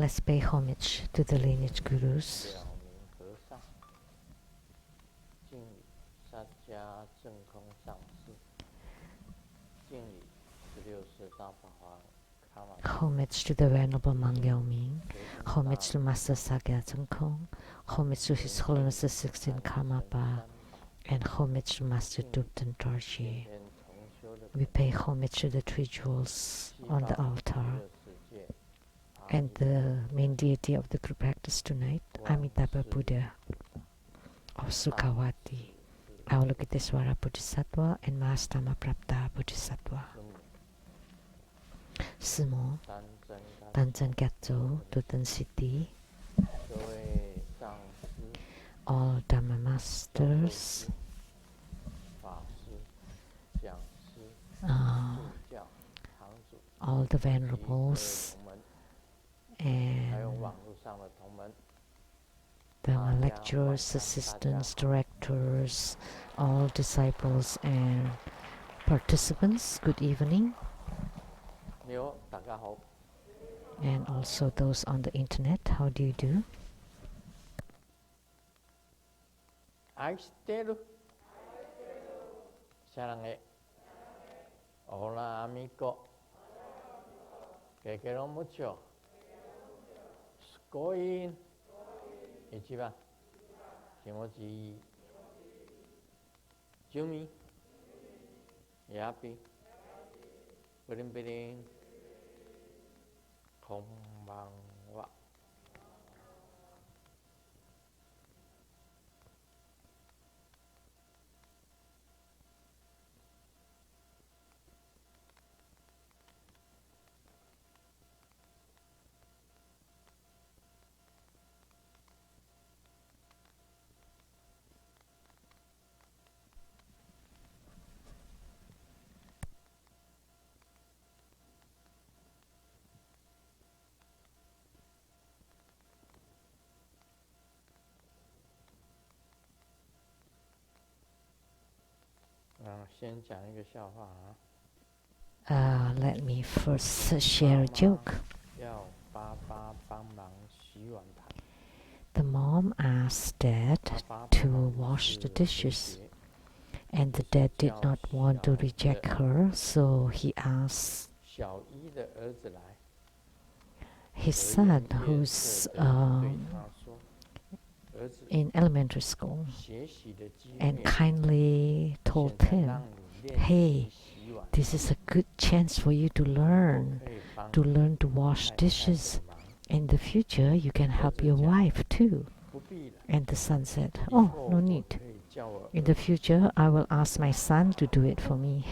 Let's pay homage to the lineage gurus. Homage to the Venerable Mang Liao Ming. Homage to Master Sakya Zhengkong. Homage to His Holiness the 16th Karmapa. And homage to Master Dupten Dorji. We pay homage to the three jewels on the altar and the main deity of the group practice tonight, Amitabha Buddha of Sukhavati, Avalokitesvara Bodhisattva and Mahastama Prapta Bodhisattva. Simo, Tanzan Gyatso, Dutton City, all Dhamma Masters, all the venerables, and the lecturers, assistants, directors, all disciples and participants, good evening. And also those on the internet, how do you do? Hola amigo, que quiero mucho. Scoin, Ichiba, Kimochi, Yumi, Yapi, Pirin, Konbanwa. Let me first share a joke. The mom asked Dad to wash the dishes, and the dad did not want to reject her, so he asked his son, who's in elementary school, and kindly told him, "Hey, this is a good chance for you to learn to wash dishes. In the future, you can help your wife too." And the son said, "Oh, no need. In the future, I will ask my son to do it for me."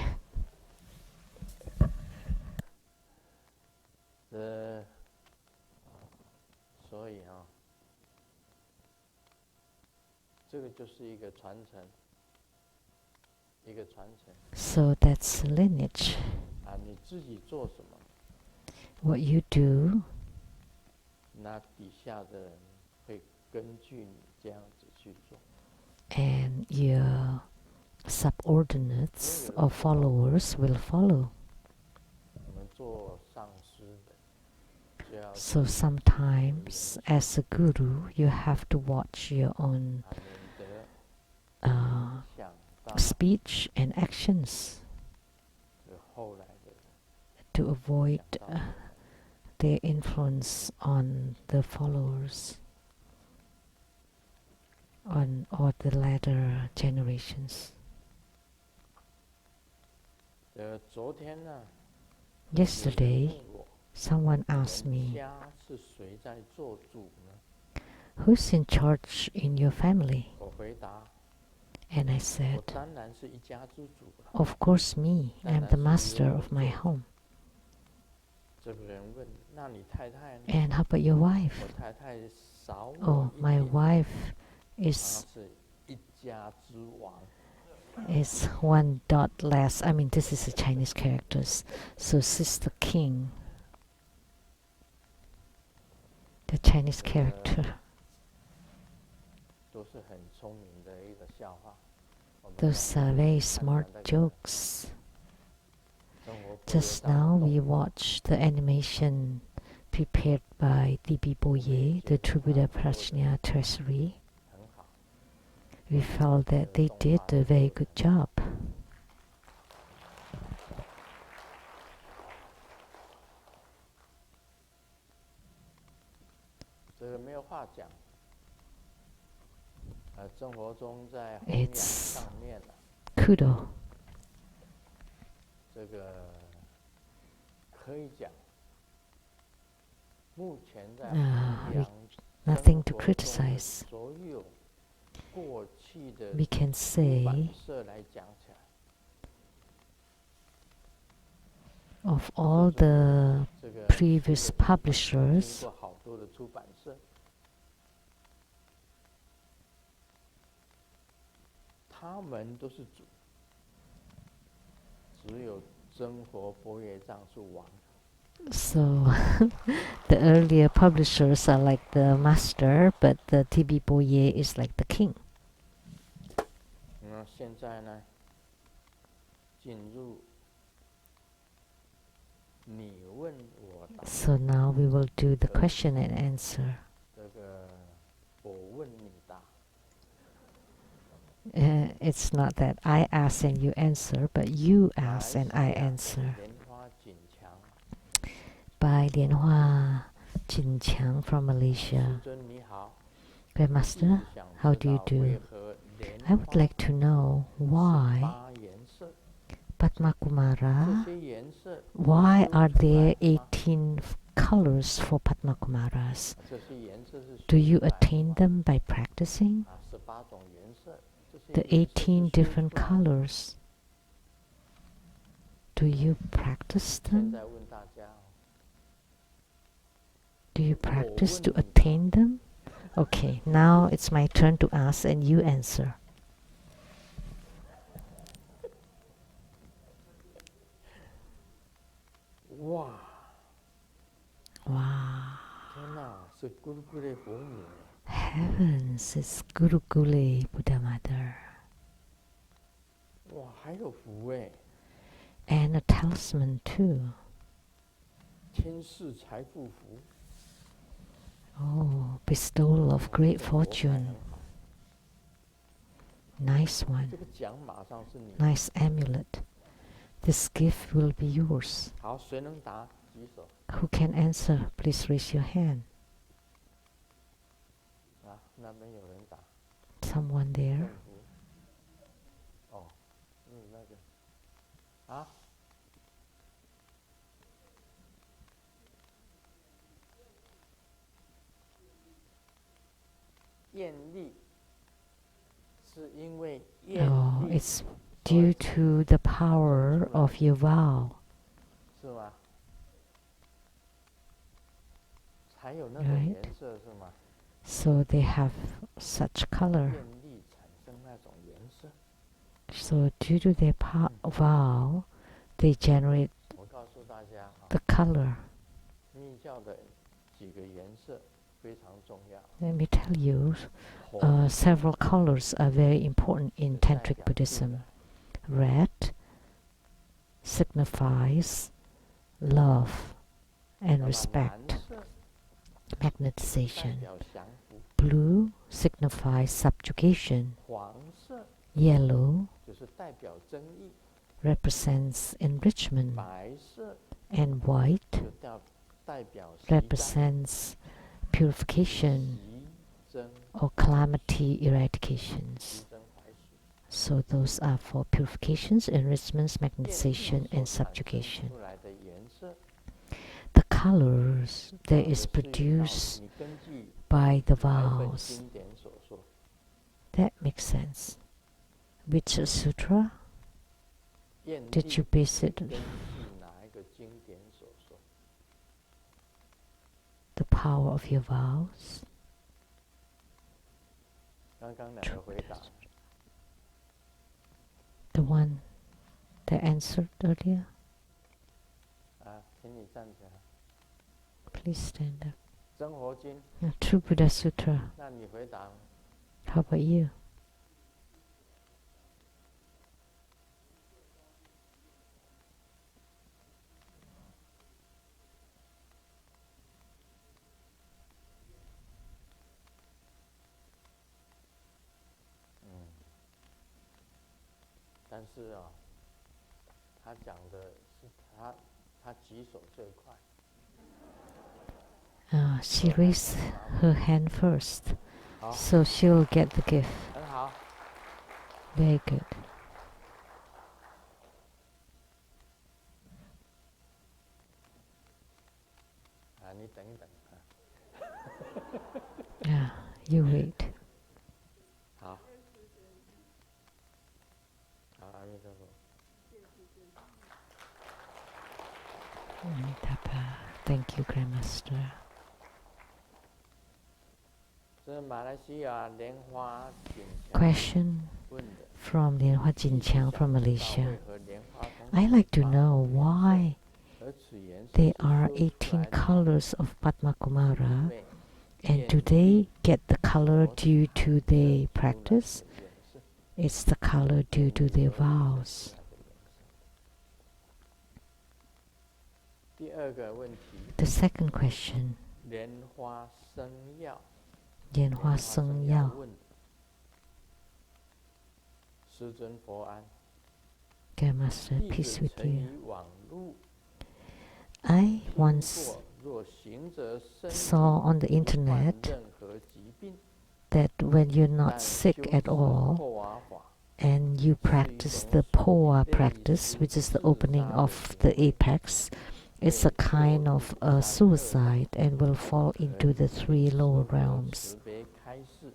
So that's lineage. What you do, and your subordinates or followers will follow. So sometimes, as a guru, you have to watch your own speech and actions to avoid their influence on the followers or the latter generations. Yesterday, someone asked me, "Who's in charge in your family?" And I said, "Of course me. I'm the master of my home." "And how about your wife?" "Oh, my wife is one dot less." I mean, this is a Chinese characters. So Sister King, the Chinese character. Those are very smart jokes. Just now we watched the animation prepared by D.B. Boye, the True Buddha Prajna Treasury. 很好。 We felt that they did a very good job. 这个没有话讲。生活中在弘扬上面呢， Kudo. 这个可以讲，目前在弘扬 Nothing to criticize. 所有过去的 We can 出 say 版社来讲起来， of all the 这个 previous 经 publishers, 过好多的出版社，他们都是主，只有真佛波叶藏是王。 so the earlier publishers are like the master, but the T.B. Boye is like the king. 那现在呢，进入你问我答， So now we will do the question and answer. 这个我问你答。 It's not that I ask and you answer, but you ask and I answer. 莲花锦强， By Lianhua Jinqiang from Malaysia. 师尊你好， Grandmaster, 想 how 知 do you 道 do? 为何莲 I would 花 like to know why 18颜色， Padma 这 Kumara, 些颜色 why 说 are 出来 there 吗？ 18 colors for Padma Kumaras? 这些颜色是 Do 说 you 出来的 attain 吗？ them by practicing? 18种颜色，这些 The 颜色是 18说 different 出来的吗？ colors. Do you practice 现 them? 在问大家， Do you practice to attain them? Okay, now it's my turn to ask and you answer. 哇， Wow. 天哪，是咕噜咕噜佛母耶！ Heavens, it's Guru Gule Buddha Mother. 哇，还有福哎， And a talisman too. 天赐财富福， Oh, bestowal of great 这个佛牌 fortune. 很好， Nice one. 这个奖马上是你。 Nice amulet. This gift will be yours. 好，谁能答？举手 Who can answer? Please raise your hand. 啊！那边有人答。 Someone 政 there? 府。哦，那个啊，艳丽是因为艳 Oh, 丽 it's due to the power of your vow. 是吗？才有那种 Right. 颜色是吗？ So they have such color. 艳丽产生那种颜色。 So due to their vow, they generate 我告诉大家啊， the color. 密教的几个颜色非常重要。 Let me tell you, 红 several colors are very important in 代 Tantric 表 Buddhism. Red signifies love and 那么 respect, 蓝色代 magnetization. 表降服， Blue signifies subjugation. 黄色 Yellow 就是代表真义， represents enrichment, 白色 and white 就代表息灾 represents purification 息增 or calamity eradications. 息增怀许。 So those are for purifications, enrichments, 艳丽 magnetization, 所 and 产生 subjugation. 出来的颜色， The colors that 也 is 是依靠 produced 你根据 by the 哪本 vows. 经典所说， That makes sense. Which sutra 艳丽 did you base it? 根据哪一个经典所说？ The power of your vows? 刚刚两个回答， The one that answered earlier? 啊，请你站起来。 Please stand up. 真活经， True Buddha Sutra. 那你回答。 How about you? 但是啊，他讲的是他举手最快。She raised her hand first, 好， so she'll get the gift. 很好。Very good. 你等一等。Yeah, you wait. 好，好，阿弥陀佛。Amitabha. Thank you, Grandmaster. 这马来西亚莲花锦强 Question 问的。 from Lianhua Jinqiang from 为 Malaysia. 何莲花同 I like to know why 而此颜色 there 是 are 说出 18来的 colors of Padma 因 Kumara, 为 and do they get the color due to their practice? 颜色 It's the color due to their vows. 第二个问题， The second question, 莲花生药， Lianhua Seng Yao. 问师尊佛安， Grandmaster, 弟 peace 子 with 曾 you. 于网路 I 听 once 过，若行者身体 saw on the 不患 internet 任何疾病， that when you're not 但 sick 修 at 持 all 破瓦法， and you practice the Poa practice, which is the opening of the apex, it's a kind of a suicide and will fall into the 3 lower realms. 开示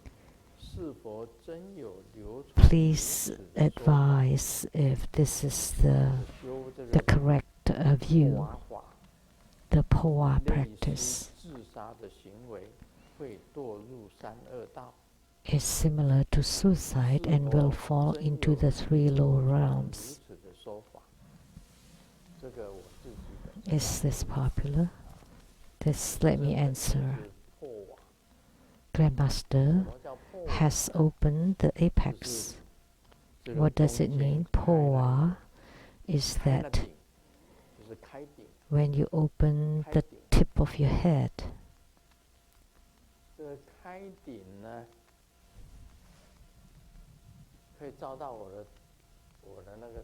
是否真有流传 Please 如此的说法 advise if this is the 修这 the 个 correct 破 view, 瓦法， the Poa 类 practice 似自杀的行为，会堕入三恶道。 is similar to suicide and will fall into the 3 lower realms. 如此的说法，这个我自己的 Is this popular? This, let me answer. 是破瓦， Grandmaster 什么叫破瓦？ has opened the 就 apex. 是这个 What does it 中间 mean? 开了 Poa is 开了 that 顶，就是开顶， when you open 开 the 顶。 tip of your head. 这个开顶呢，可以照到我的那个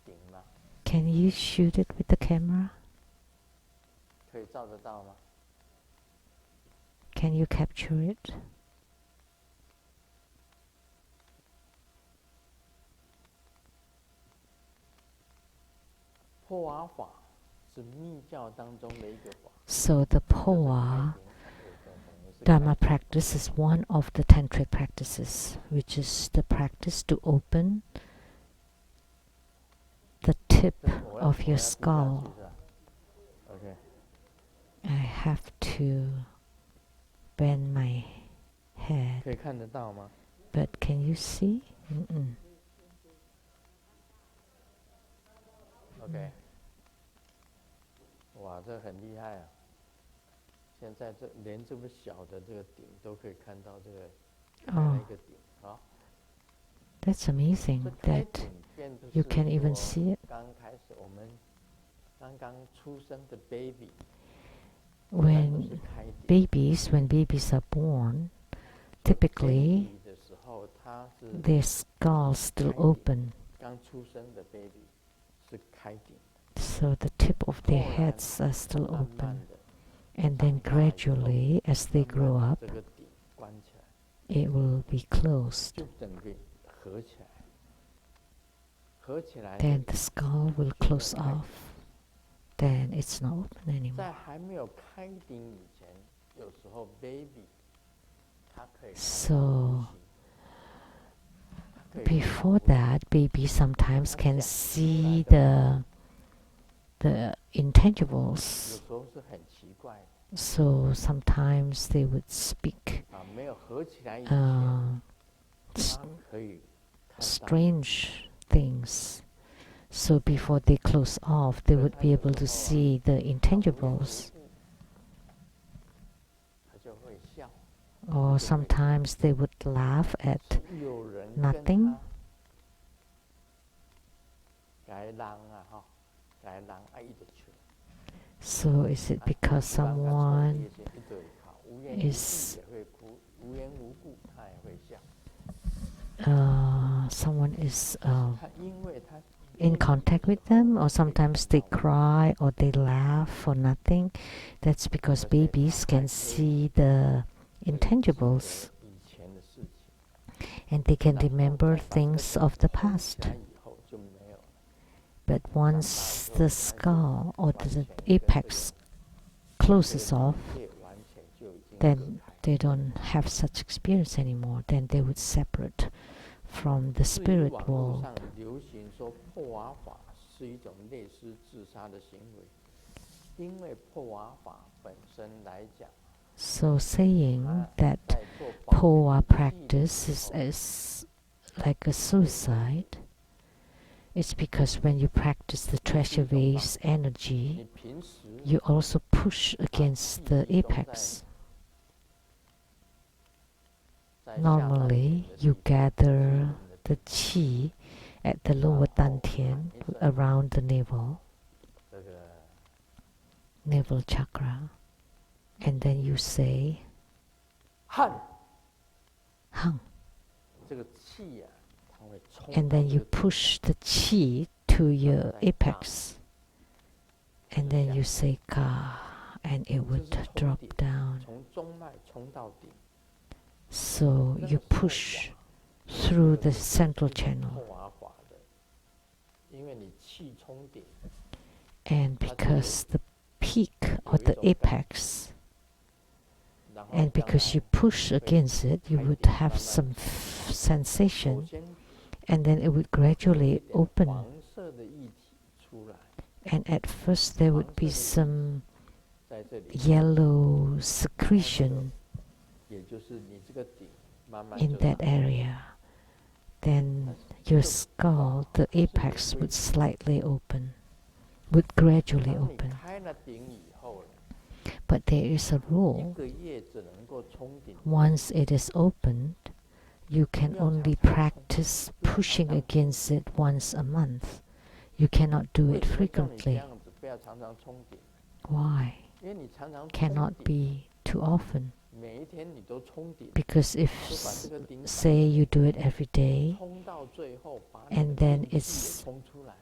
顶吗？ Can you shoot it with the camera? 可以照得到吗？ Can you capture it? 破瓦法是密教当中的一个法。 So the 这是 Poa 开顶等于是 Dharma 开顶 practice is one of the tantric practices, which is the practice to open the tip 这我要 of 我 your 要 skull. 低下去是吧 OK， I have to bend my head, 可以看得到吗？ but can you see? Mm-mm. OK， 哇，这很厉害啊！现在连这么小的这个顶都可以看到这个开了一个顶啊！ That's 这 amazing 开 that 顶并不 you 是 can even 说 see it. 刚开始我们刚刚出生的 baby， 都 When 是开顶。 babies, when babies are born, typically baby 的时候，它是 their skulls still open, 刚出生的 baby 是开顶， so the tip of their 后来 heads are still 慢慢 open. 的 And then 长大以后 gradually, as they 慢 grow 慢 up, 地这个顶关起来， it will be closed. 就整个合起来，合起来 Then the skull will 就 close 会开顶。 off. Then it's not open anymore. 在还没有开顶以前，有时候 baby 它可以看到 So 东西，它可以看到 before 东西 that, baby sometimes 它 can 想出 see 来的 the intangibles. 有时候是很奇怪的 So sometimes they would speak 啊，没有合起来以前， s- 它可以看到 strange things. So before they close off, they would be able to see the intangibles. 它就会笑。 Or sometimes they would laugh at 有人跟 nothing. 他改人啊，哈，改人啊，伊就笑。 So is it because someone 无缘无故 is 也会哭，无缘无故他也会笑。someone is 因为他 in contact with them, or sometimes they cry or they laugh or nothing. That's because babies can see the intangibles 以前的事情， and they can 然后 remember 再把这个 things of the 封 past. 起来以后就没有了。 But once the skull or the apex closes off, 业完全就已经 then 隔开。 they don't have such experience anymore. Then they would separate from the 至于 spirit 网络 world. 上流行说破瓦法是一种类似自杀的行为，因为破瓦法本身来讲， So saying 它 that 在做保 Powa 护记忆的 practice 时候 is like a suicide, it's because when you practice the treasure vase 你 energy, 平时 you also push against the apex. 在下丹田 Normally, 的 you 地方 gather 的 the qi at the lower dantian around the navel, 这个 navel chakra, and then you say 汗， hang, 这个气呀、它会冲 and 到 then 这 you 个 push the qi to your apex, and then you say ka, and it would drop down. 从中脉冲到底， So 那 you 个时候 push 瓦 through the 是 central 破 channel, 瓦法的，因为你气冲顶， and because the peak or the apex, 然后 and 将 because you 来 push against it, you would have some 首 sensation, 先 and then it would 会有一 gradually 点 open. 黄色的液体出来， And at first there would be some 在这里， yellow secretion 也就是你这个顶慢慢 in 就 that 长 area. Then your skull, the apex, would slightly open, would gradually 当你 open. 开了顶以后， But there is a 一 rule. 个月只能够冲顶， Once it is opened, you can only practice pushing against it once a month. You cannot do 为 it 什么叫你这 frequently. 样子不要常常冲顶？ Why? 因为你常常冲 Cannot 顶， be too often. 每一天你都冲顶， Because if, 就把这个顶 say, you do it every day, 冲到最后，把你 and 的 then 运气也 it's 冲出来，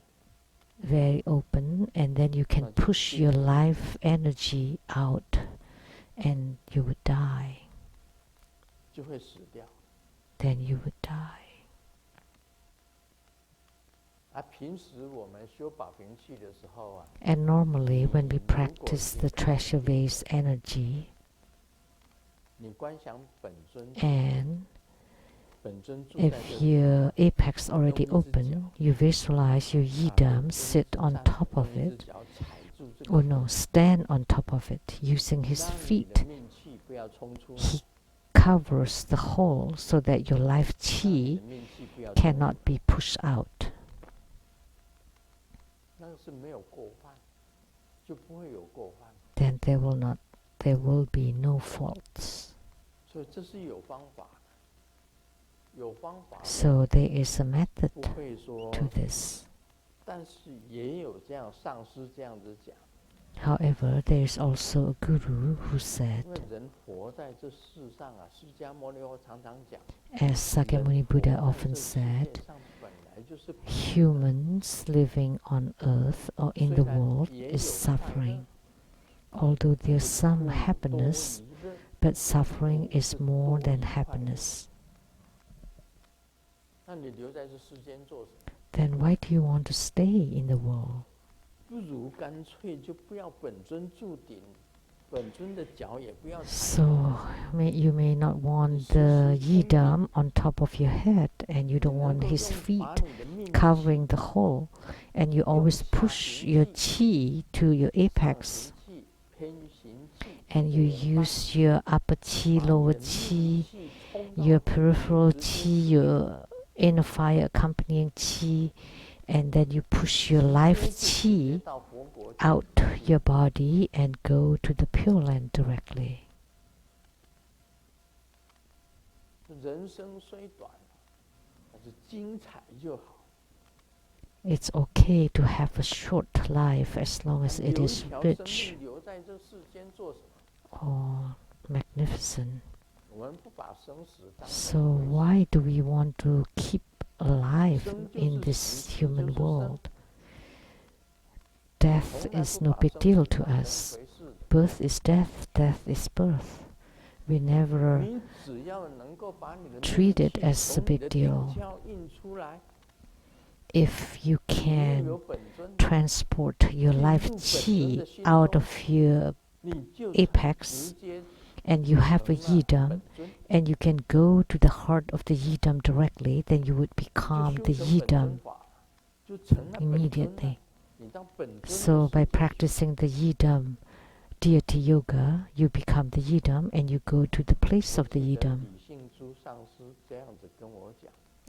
very open, and then you can push your life energy out, and you would die. 就会死掉。 Then you would die. 而平时我们修保平气的时候啊， And normally, when we practice the treasure vase energy, 你观想本尊， and 本尊住在 if 这里， your apex already open, you visualize your 把 yidam 本尊 sit on 站 top 用 of 一只 it, 脚踩住这个 or no, stand on top of it, using his 让你 feet. 的命气不要冲出来， He covers the hole so that your life 让你 chi 的命气不要冲出来 cannot be pushed out. 那个是没有过犯，就不会有过犯。 Then there will be no faults. 所以这是有方法，有方法的， So there is a method 不会说， to this. 但是也有这样上师这样子讲， However, there is also a guru who said, 因为人活在这世上啊，释迦牟尼佛常常讲， as Sakyamuni Buddha 人活在 often 这世 said, 界上本来就是苦的， humans living on earth or in the 虽然 world 也 is 有快乐， suffering. Although 但 there's 是 some 苦 happiness, 多于乐， but suffering 苦 is 是 more 多 than 于快乐。 happiness. 那你留在这世间做什么？ Then why do you want to stay in the world? 不如干脆就不要本尊住顶，本尊的脚也不要踩。 So you may not want the yidam on top of your head, and you 你 don't 能 want 够 his 用 feet 把你的命气 covering the hole, and you always push your qi to your 上 apex, 行气、偏行气， and you 把 use your upper 把 qi, 你 lower 的命 qi, 气冲到 your 底 peripheral 直接 qi, your inner fire accompanying qi, and then you push your life 直接 qi 到佛国去 out your body and go to the Pure Land directly. 人生虽短，但是精彩就好。 It's okay to have a short life as long as it 留一 is 条生 rich 命留在这世间做什么？ or magnificent. So why do we want to keep alive in this human world? Death is no big deal to us. Birth is death, death is birth. We never treat it as a big deal. If you can transport your life chi out of your apex, and you have a yidam, and you can go to the heart of the yidam directly, then you would become the yidam immediately. So by practicing the yidam deity yoga, you become the yidam and you go to the place of the yidam.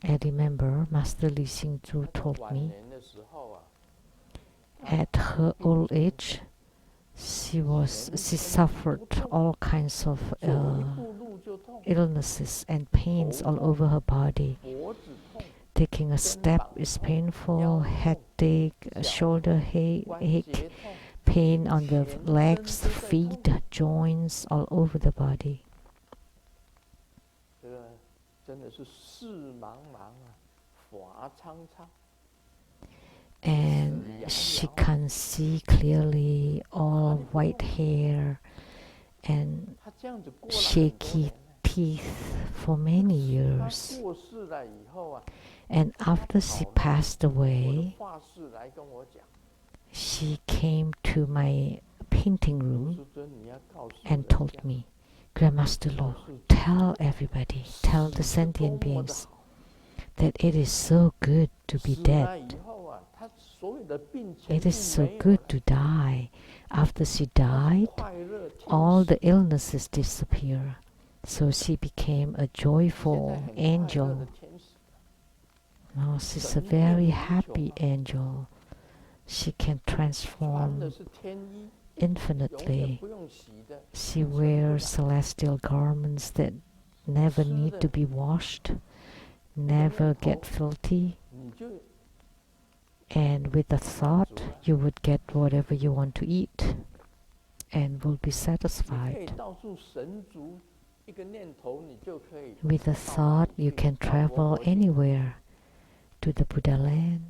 I remember Master Li Xingzhu told me at her old age, she suffered all kinds of illnesses and pains all over her body. Taking a step is painful, headache, shoulder ache, pain on the legs, feet, joints, all over the body. And she can see clearly, all white hair and shaky teeth for many years. And after she passed away, she came to my painting room and told me, Grandmaster Lu, tell everybody, tell the sentient beings that it is so good to be dead. It is so good to die. After she died, all the illnesses disappear. So she became a joyful angel. Now she's a very happy angel. She can transform infinitely. She wears celestial garments that never need to be washed, never get filthy. And with a thought, you would get whatever you want to eat and will be satisfied. With a thought, you can travel anywhere to the Buddha land.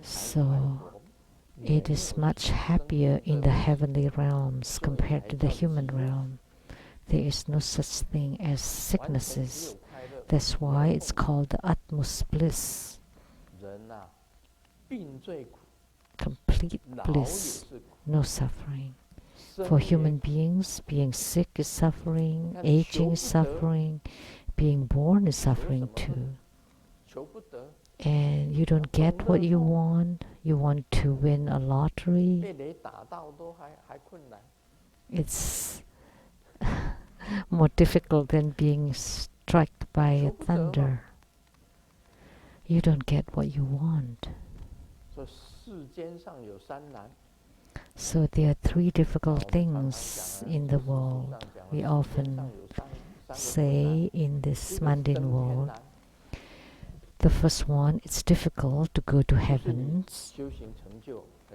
So it is much happier in the heavenly realms compared to the human realm. There is no such thing as sicknesses. That's why it's called the utmost bliss. Complete bliss, no suffering. For human beings, being sick is suffering, aging is suffering, being born is suffering too. And you don't get what you want to win a lottery. It's more difficult than being struck by a thunder. You don't get what you want. So there are three difficult things in the world. We often say in this mundane world. The first one, it's difficult to go to heavens,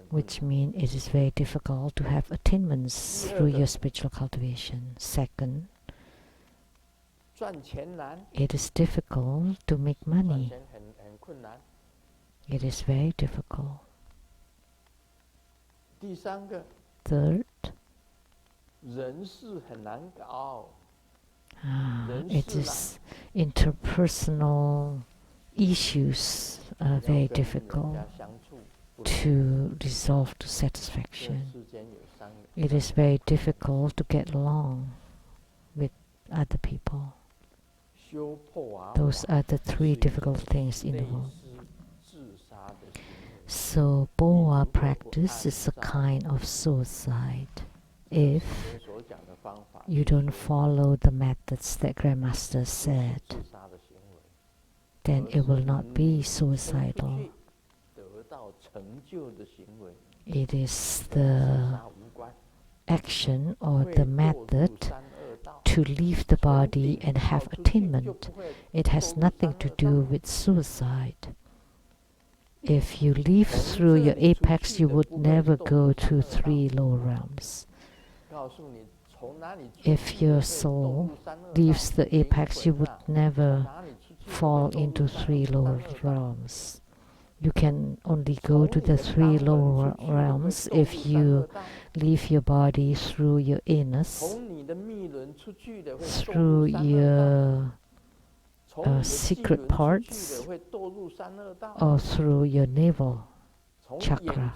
which means it is very difficult to have attainments through your spiritual cultivation. Second, it is difficult to make money. It is very difficult. Third, it is interpersonal issues are very difficult to resolve to satisfaction. It is very difficult to get along with other people. Those are the three difficult things in the world. So Boa practice is a kind of suicide if you don't follow the methods that Grandmaster said. Then it will not be suicidal. It is the action or the method to leave the body and have attainment. It has nothing to do with suicide. if you live through your apex, you would never go to 3 lower realms. If your soul leaves the apex, you would never fall into 3 lower realms. You can only go to the 3 lower realms if you leave your body through your anus, through your secret parts, or through your navel chakra.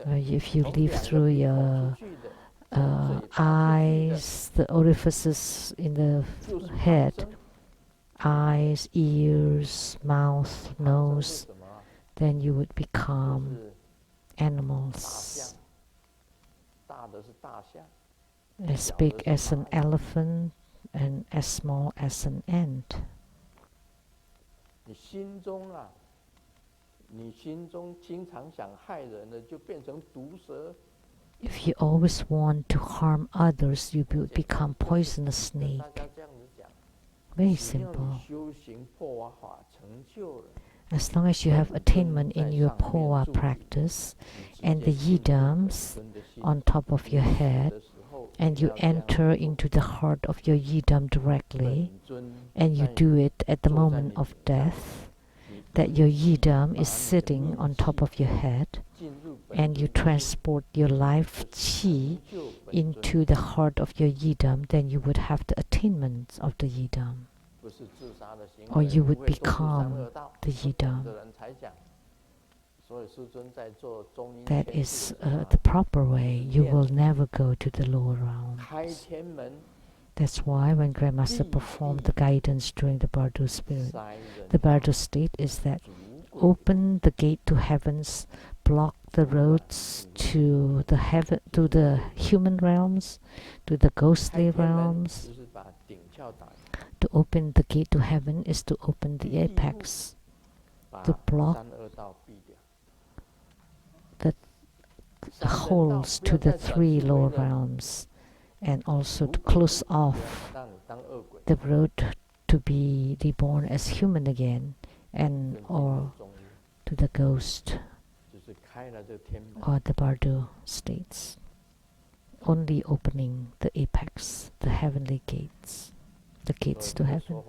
If you live through your eyes, the orifices in the head, eyes, ears, mouth, nose, then you would become animals as big as an elephant and as small as an ant. If you always want to harm others, you will become poisonous snake. Very simple. As long as you have attainment in your Powa practice and the yidams on top of your head, and you enter into the heart of your yidam directly, and you do it at the moment of death, that your yidam is sitting on top of your head, and you transport your life chi into the heart of your yidam, then you would have the attainment of the yidam, or you would become the yidam. That is the proper way. You will never go to the lower realms. That's why when Grandmaster performed the guidance during the Bardo spirit, the Bardo state is that open the gate to heavens, block the roads to the human realms, to the ghostly realms. To open the gate to heaven is to open the apex, to block the holes to the 3 lower realms, and also to close off the road to be reborn as human again, and or to the ghost or the Bardo states. Only opening the apex, the heavenly gates, the gates to heaven.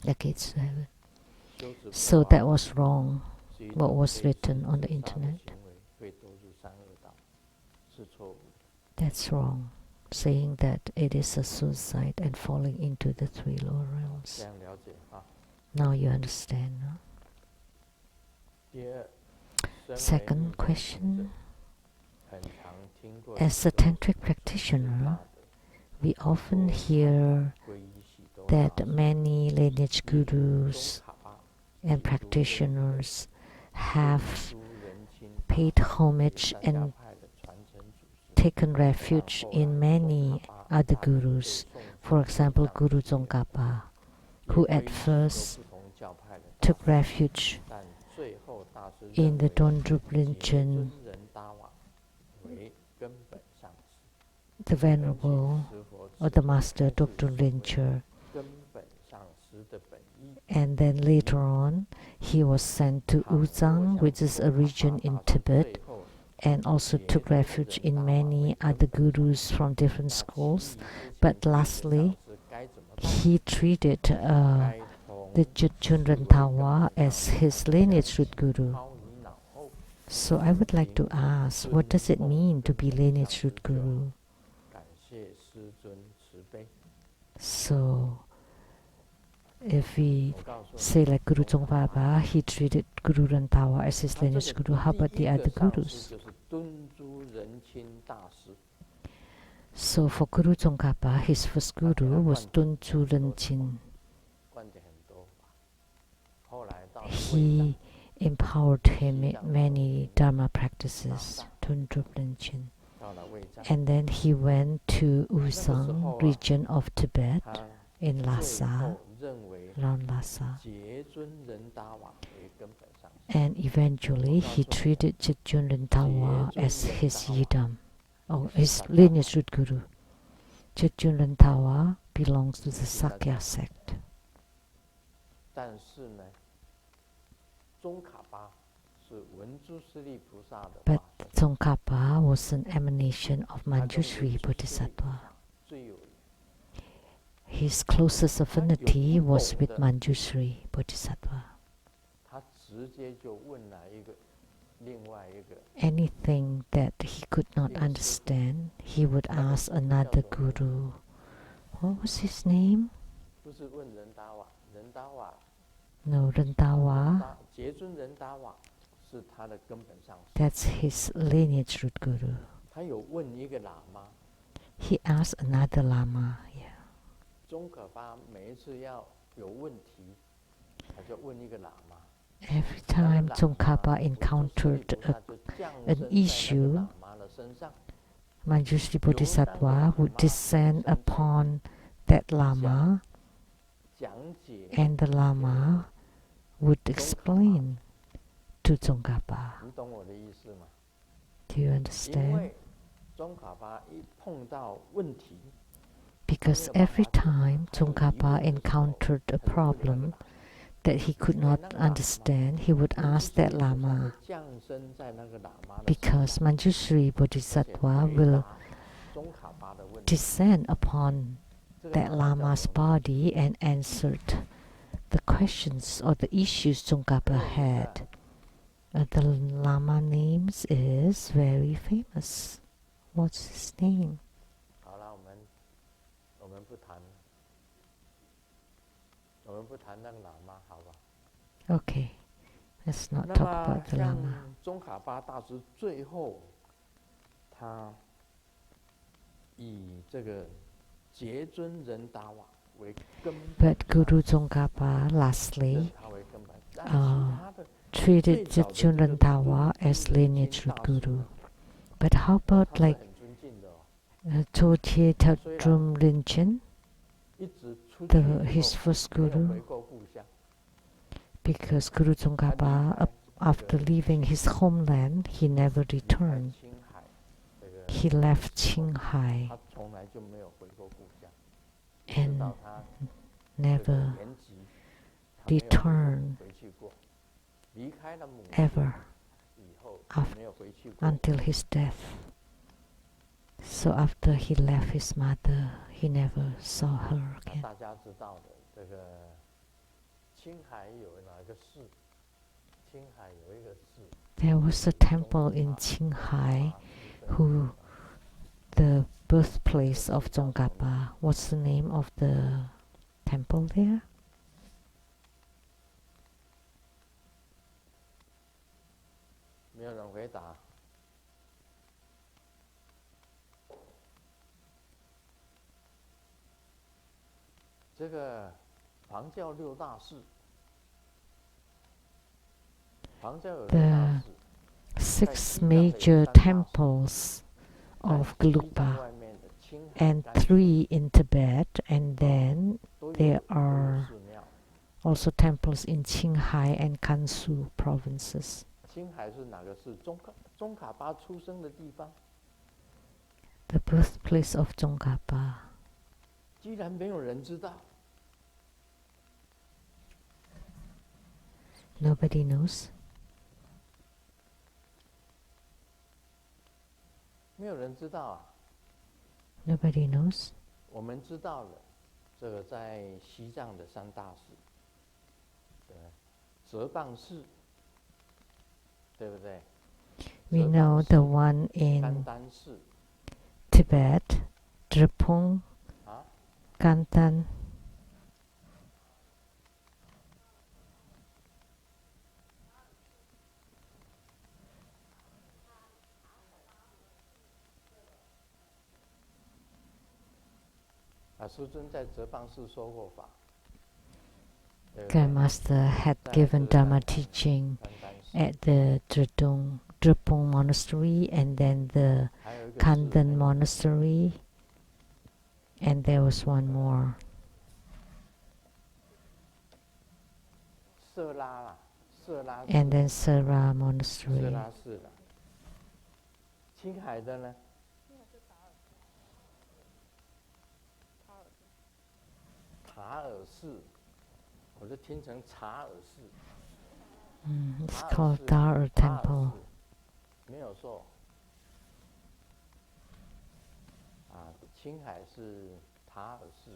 The gates to heaven. So that was wrong, what was written on the internet. That's wrong, saying that it is a suicide and falling into the 3 lower realms. Now you understand, no? Second question. As a tantric practitioner, we often hear that many lineage gurus and practitioners have paid homage and taken refuge in many other gurus. For example, Guru Tsongkhapa, who at first took refuge in the Dondrup Rinchen, the Venerable or the Master Dr. Rincher. And then later on, he was sent to Uzang, which is a region in Tibet, and also took refuge in many other gurus from different schools. But lastly, he treated the Chunran Tawa as his lineage root guru. So I would like to ask, what does it mean to be lineage root guru? So if we say like Guru Tsongkhapa, he treated Guru Rantawa as his lineage guru, how about the other gurus? So for Guru Tsongkhapa, his first guru was Tunchu Renchin. He empowered him in many Dharma practices, Tunchu Renchin. And then he went to Uzang region of Tibet in Lhasa, around Lhasa. And eventually he treated Jejun Rantawa as his yidam, or his lineage root guru. Jejun Rantawa belongs to the Sakya sect. But Tsongkhapa was an emanation of Manjushri Bodhisattva. His closest affinity was with Manjushri Bodhisattva. Anything that he could not understand, he would ask another guru. What was his name? No, Rendawa. That's his lineage root guru. He asked another Lama. Yeah. Every time Tsongkhapa encountered an issue, Manjushri Bodhisattva would descend upon that Lama, and the Lama would explain to Tsongkhapa. Do you understand? Because every time Tsongkhapa encountered a problem that he could not understand, he would ask that Lama. Because Manjushri Bodhisattva will descend upon that Lama's body and answered the questions or the issues Tsongkhapa had. The Lama name is very famous. What's his name? Okay, let's not talk about the Lama. But Guru Tsongkhapa lastly treated Jejun Rendawa as lineage root guru. But how about like Chotie Tadrum Rinchen, his first guru? Because Guru Tsongkhapa, after leaving his homeland, he never returned. He left Qinghai and never returned ever until his death. So after he left his mother, he never saw her again. There was a temple in Qinghai, the birthplace of Tsongkhapa. What's the name of the temple there? The 6 major temples of Gelugpa and 3 in Tibet, and then there are also temples in Qinghai and Gansu provinces. The birthplace of Tsongkhapa. Nobody knows. Nobody knows. We know the one in Tibet, Drepung, Gantan. The master had given Dharma teaching at the Drepung monastery and then the Kandan monastery, and there was one more. And then Sera monastery. It's called Dar Temple. 没有错。青海是塔尔寺，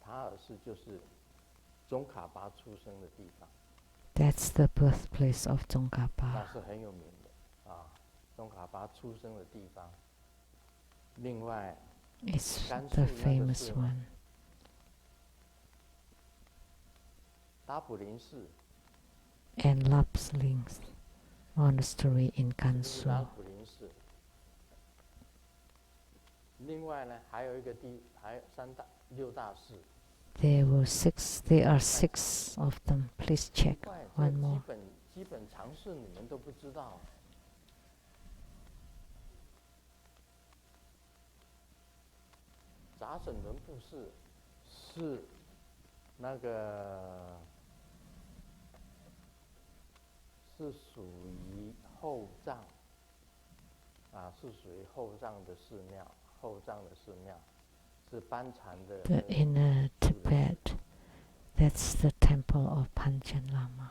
塔尔寺就是宗喀巴出生的地方。That's the birthplace of 宗喀巴。那是很有名的宗喀巴出生的地方。另外 It's the famous one. 达普林寺 And Lapsling Monastery in 达 Gansu. 普林寺。另外呢，还有一个还有六大寺。There are 6 of them. Please check one more. 基本常识你们都不知道。杂省伦布寺是那个是属于后藏是属于后藏的寺庙，是班禅的。In Tibet, that's the temple of Panchen Lama.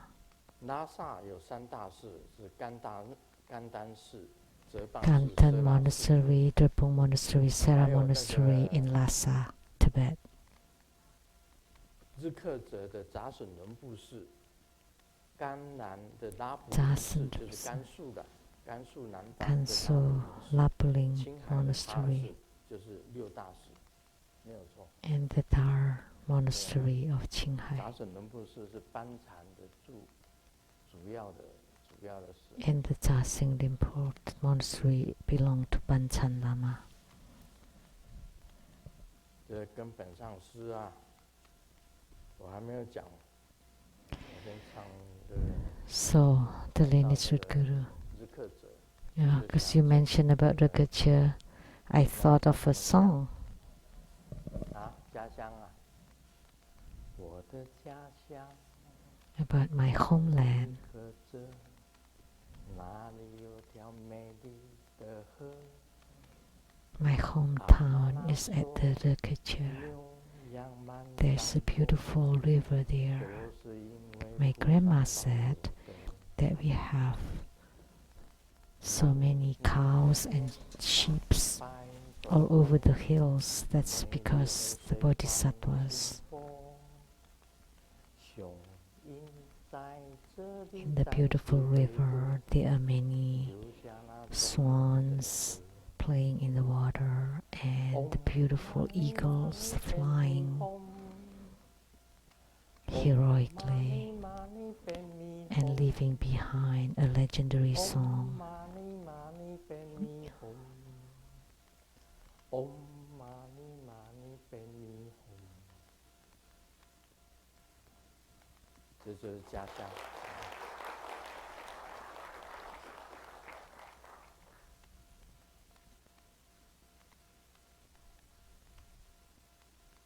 拉萨有3大寺，是甘丹寺、哲蚌寺、 Kantan Monastery, Drepung Monastery, Sera Monastery in Lhasa, Tibet. 日喀则的杂省伦布寺，甘南的拉卜林寺就是甘肃南方的 Gansu Lapling 青海的塔尔 Monastery 寺就是6大寺，没有错。 and the Dar Monastery of Qinghai. 杂省伦布寺是班禅的主要的寺。 And the Zasing Rinpoche Monastery belonged to Banchan Lama. 这根本上师我还没有讲，我先唱的。 So, the lineage root guru. Yeah, because you mentioned about Ragacha, I thought of a song. 家乡我的家乡 About my homeland. 哪里有条美丽的河 My hometown is at the Ragacha. There's a beautiful river there. My grandma said that we have so many cows and sheep all over the hills. That's because the bodhisattvas. In the beautiful river, there are many swans playing in the water and the beautiful eagles flying heroically and leaving behind a legendary song.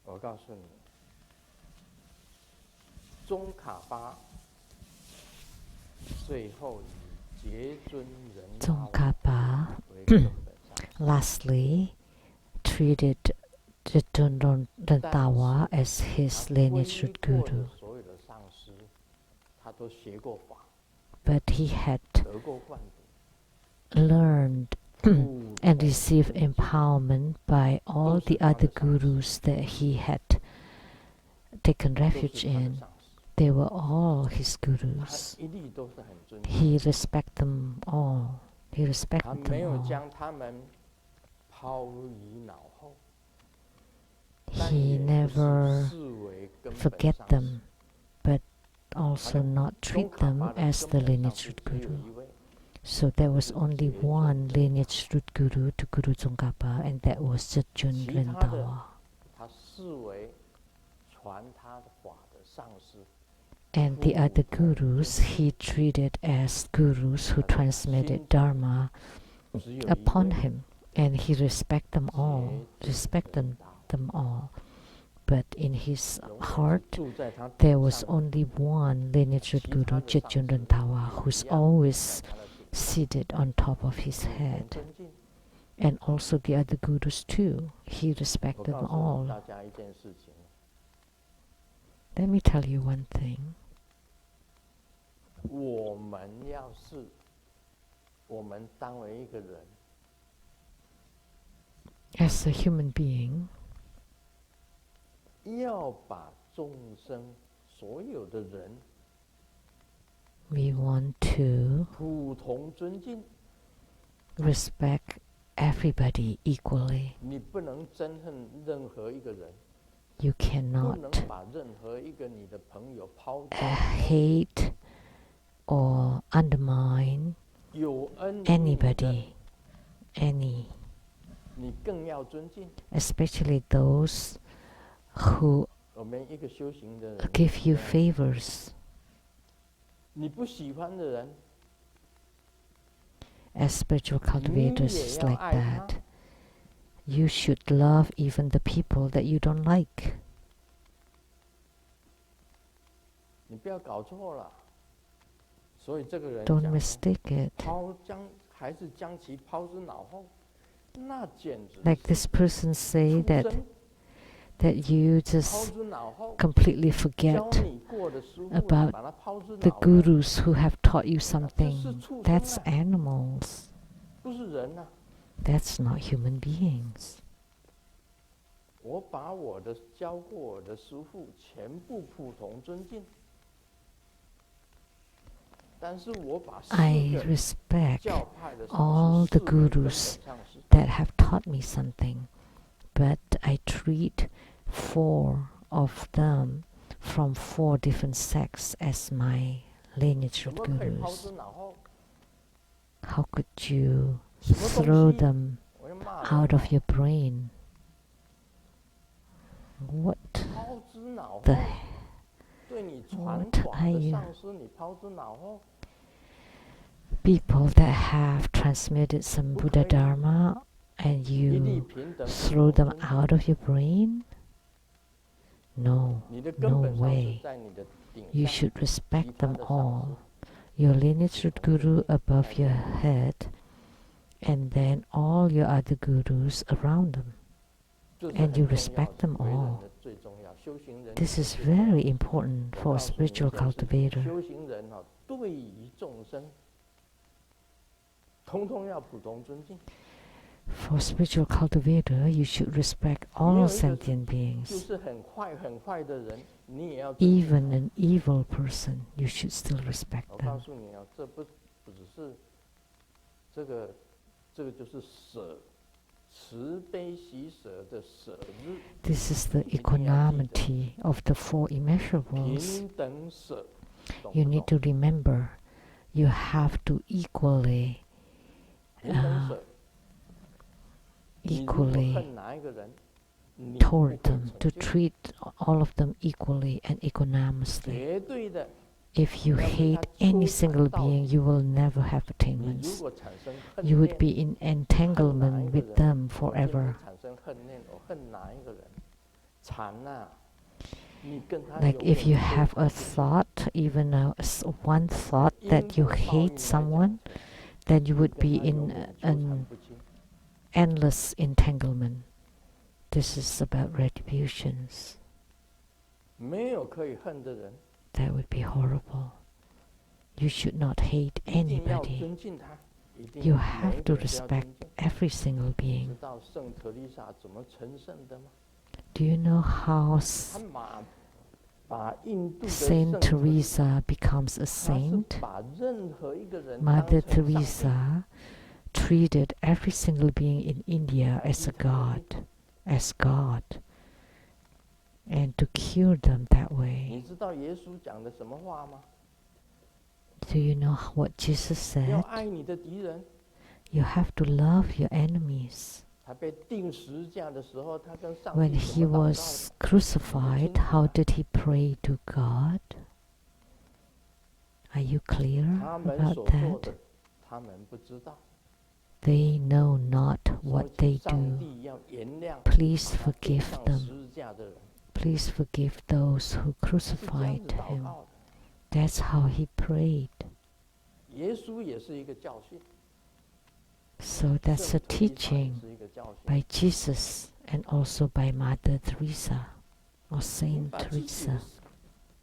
我告诉你，宗喀巴最后以结尊人 Tsongkhapa 为根本上， lastly treated Jetun Rantawa as his lineage root guru, 所有的上师，他都学过法， but he had 得过灌顶， learned and received empowerment by all the other gurus that he had taken refuge in. They were all his gurus. 一律都是很尊敬。 He respected them all. He 他 respected 没 them 有 all. 将他们抛于脑后， He never 视为根本 forget 上师 them, but also not treat them as the lineage root 只有 guru. 一位， So there was only one lineage root guru to Guru Tsongkhapa, and that was Jetjun Rintawa. 他视为传他的法的上师。 And the other gurus he treated as gurus who transmitted Dharma 只有一 upon 位 him, and he respected them all, 结 respected 尊人 them all. But in his 永远 heart, 住在他顶 there was 上 only one lineage root 其 guru, 他的上 Jetjun 师 Rintawa, 一 who's 样 always 在他的顶 seated on top of his 上，很 head. 尊敬。 And also the other gurus too. He 我 respected 告 them 诉 all. 大家一件事情， Let me tell you one thing. 我们要是我们当为一个人， as a human being, 要把众生所有的人 we want to 普通尊敬。 respect everybody equally. 你不能憎恨任何一个人， You 不 cannot 能把任何一个你的朋友抛弃。 hate or undermine 有恩于你的 anybody, any, 你更要尊敬。 especially those who 我们一个修行的人， give you favors. 你不喜欢的人， As spiritual cultivators, it's 你也要 like 爱他。 that. You should love even the people that you don't like. 你不要搞错了。所以这个人 Don't 讲 mistake it. 还是将其抛之脑后，那简直 Like 是 this person say 畜 that 生。 that you 抛 just 之脑后， completely 教 forget 你过的师傅， about 你把它抛之 the 脑后， gurus who have taught you 这是 something. 畜生 That's 啊， animals. 不是人啊。 That's not human beings. 我把我的教过我的师傅全部普通尊敬，但是我把4 I 个 respect 教派的 all 上 the 师，4位根本 gurus 上师， that have taught me something, but I treat 4 of them from 4 different sects as my lineage 怎 of 么可以抛 gurus. 之脑后？ How could you 什么 throw 东西？ them 我就骂 out 人 of 嘛， your brain? What 抛之脑后 the，对你传 what 统 are 的 you 上师，你抛之脑后， people that have transmitted some 不可 Buddha 以。 Dharma and 一律 you 平等， throw 普通 them 尊敬。 out of your brain? No, 你的根 no 本上师 way. 在你的顶 You 上， should respect 其他 them 的上 all. 师 Your lineage 普 root 通尊 guru 敬。 above 哎 your head, and then all your other gurus around them. 这是 and 很 you 重要 respect 的， them 为人 all. 的最重要。修行人 This 是 is 最重要 very 的。 important 我 for 告 a 诉你一 spiritual 件事情， cultivator. 修行人对于众生，统统要普通尊敬。 For spiritual cultivator, you should respect 没 all 有一个 sentient 就 beings. 是很坏的人，你也要尊敬 Even 他。 an evil person, you should still respect 我告 them. 诉你啊，这不只是这个就是舍，慈悲喜舍的舍日， This is the 一定要记得 equanimity of the 4 immeasurables. 平等舍，懂 You 不 need 懂？ to remember, you have to equally, 平等舍，你如果 equally 恨哪一个人，你不 toward 会 them, 成 to 就。 treat all of them equally and equanimously. 绝对的， If you 要被他 hate any 纠缠 single 到 being, 底。 you will never have 你如 attainments. 果产生恨 You would 念， be in 恨哪一 entanglement 个 with 人？ them 我今天 forever. 产生恨念，我恨哪一个人？惨呐！你跟他 Like 永 if 远 you 都 have 过 a 不去。 thought, even one thought 因 that you 果报应 hate 来 someone, 讲， then you 你 would 跟 be 他永 in 远纠缠 an 不清。 endless entanglement. This is about retributions. 没有可以恨的人， That would be horrible. You should not hate 一定要 anybody. 尊敬他，一定 You 每 have 一 to 个人都要 respect 尊敬。 every single 知 being. 道圣特丽莎怎么成圣的吗？ Do you know how 他把印度的 Saint 圣特丽 Teresa becomes a 他是 saint? 把任何一个人 Mother 当成上帝 Teresa treated every single being in India as a god, and to cure them that 你 way. 知道耶稣讲的什么话吗？ Do you know what Jesus 要 said? 爱你的敌人。 You have to love your enemies. 他被钉十字架的时候，他跟上 When 帝 he 怎么祷告 was crucified, how did he pray to God? Are you 的？ clear 他们 about 所做 that? 的，他们不知道。 They know not 所 what 以 they 上 do. 帝要原谅 Please 把他钉 forgive 上 them. 十字架的人。 Please forgive those who 是这样 crucified 子祷 him. 告的。 That's how he prayed. 耶稣也是一个教训， So that's 圣 a 特丽莎也 teaching 是一个教训。 by Jesus and also by Mother Teresa or 你 Saint 把自己 Teresa.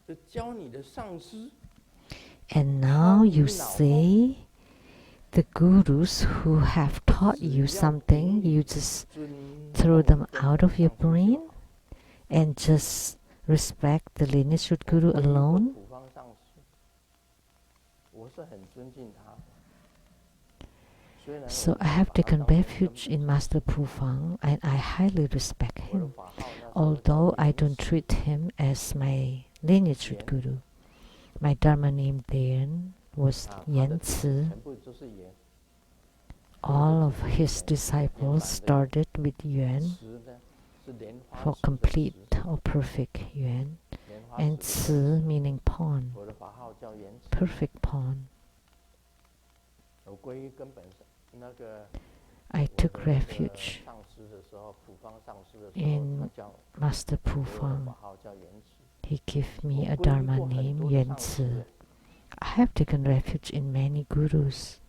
的教你的上司， And now you say the gurus who have taught you something, you just throw them out of your brain and just respect the lineage root guru alone? So I have taken refuge in Master Pufang and I highly respect him, although I don't treat him as my lineage root guru. My Dharma name then was Yan Tzu. All of his disciples started with Yuan for complete or perfect Yuan, and Tzu meaning pawn, perfect pawn. I took refuge in Master Pufang. He gave me a Dharma name, Yuan Tzu. I have taken refuge in many gurus,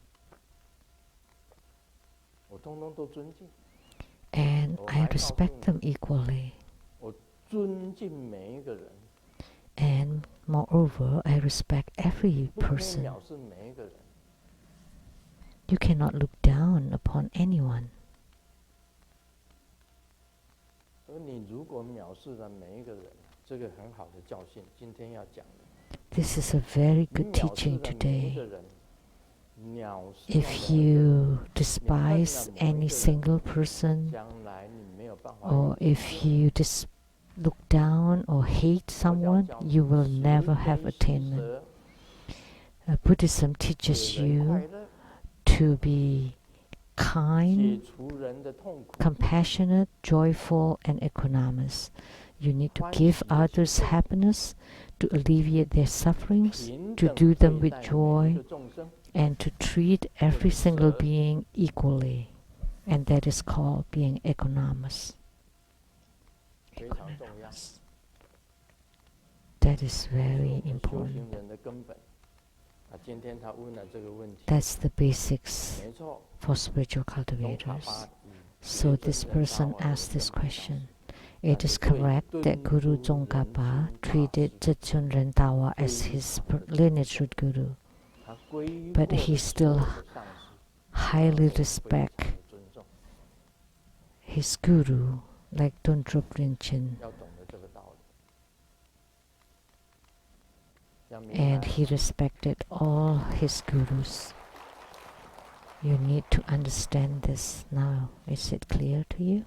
and I respect them equally. And moreover, I respect every person. You cannot look down upon anyone. This is a very good teaching today. If you despise any single person, or if you look down or hate someone, you will never have attainment. Buddhism teaches you to be kind, compassionate, joyful, and equanimous. You need to give others happiness, to alleviate their sufferings, to do them with joy, and to treat every single being equally. And that is called being equanimous. That is very important. That's the basics for spiritual cultivators. So this person asked this question. It is correct that Guru Tsongkhapa treated Zechun Rentawa as his lineage root guru, but he still highly respects his guru like Dondrup Rinchen, and he respected all his gurus. You need to understand this now. Is it clear to you?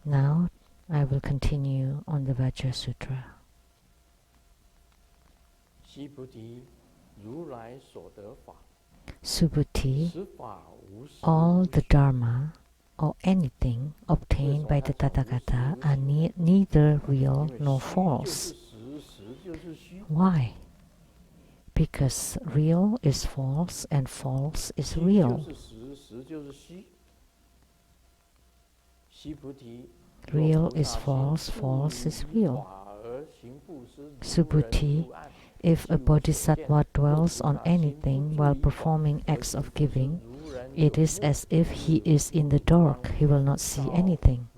Now I will continue on the Vajra Sutra. Subhuti, all the Dharma or anything obtained by the Tathagata are neither real nor false. Why? Because real is false and false is real. Real is false, false is real. Subhuti, if a bodhisattva dwells on anything while performing acts of giving, it is as if he is in the dark, he will not see anything.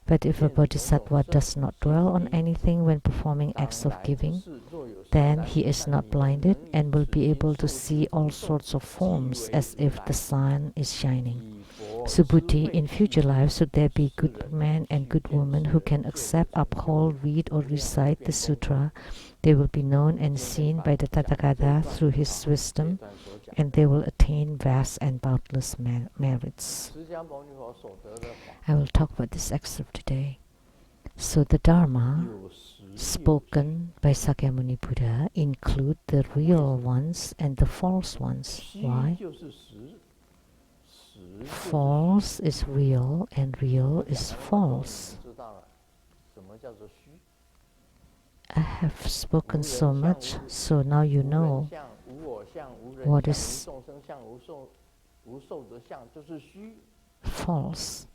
But if a bodhisattva does not dwell on anything when performing acts of giving, then he is not blinded and will be able to see all sorts of forms as if the sun is shining. Subhuti, in future lives, should there be good men and good women who can accept, uphold, read or recite the sutra, they will be known and seen by the Tathagata through his wisdom, and they will attain vast and boundless merits. I will talk about this excerpt today. So the Dharma spoken by Sakyamuni Buddha include the real ones and the false ones. Why? False is real and real is false. I have spoken so much, so now you know what is false.